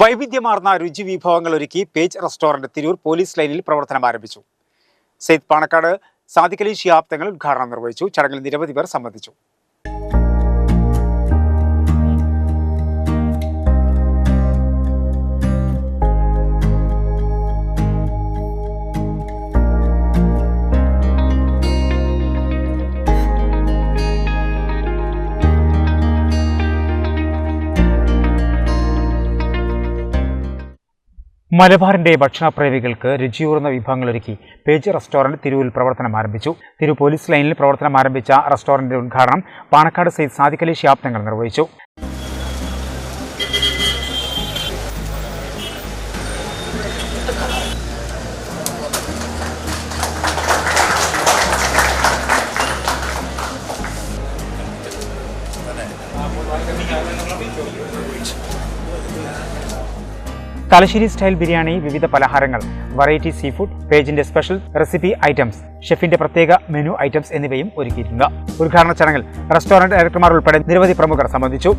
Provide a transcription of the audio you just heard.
വൈവിധ്യമാർന്ന രുചി വിഭവങ്ങൾ ഒരുക്കി പേജ് റെസ്റ്റോറന്റ് തിരൂർ പോലീസ് ലൈനിൽ പ്രവർത്തനം ആരംഭിച്ചു. സെയ്ദ് പാണക്കാട് സാദിഖ് അലി ശിഹാബ് തങ്ങൾ ഉദ്ഘാടനം നിർവഹിച്ചു. ചടങ്ങിൽ നിരവധി പേർ സംബന്ധിച്ചു. മലബാറിന്റെ ഭക്ഷണപ്രേമികൾക്ക് രുചിയൂർന്ന വിഭവങ്ങൾ ഒരുക്കി പേജ് റെസ്റ്റോറന്റ് തിരൂരിൽ പ്രവർത്തനം ആരംഭിച്ചു. തിരൂർ പോലീസ് ലൈനിൽ പ്രവർത്തനം ആരംഭിച്ച റെസ്റ്റോറന്റിന്റെ ഉദ്ഘാടനം പാണക്കാട് സെയ്ദ് സാദിഖ് അലി ശിഹാബ് തങ്ങൾ നിർവഹിച്ചു. തലശ്ശേരി സ്റ്റൈൽ ബിരിയാണി, വിവിധ പലഹാരങ്ങൾ, വെറൈറ്റി സീ ഫുഡ്, പേജിന്റെ സ്പെഷ്യൽ റെസിപ്പി ഐറ്റംസ്, ഷെഫിന്റെ പ്രത്യേക മെനു ഐറ്റംസ് എന്നിവയും ഒരുക്കിയിട്ടുണ്ട്. ഉദ്ഘാടന ചടങ്ങിൽ റെസ്റ്റോറന്റ് ഡയറക്ടർമാർ ഉൾപ്പെടെ നിരവധി പ്രമുഖർ സംബന്ധിച്ചു.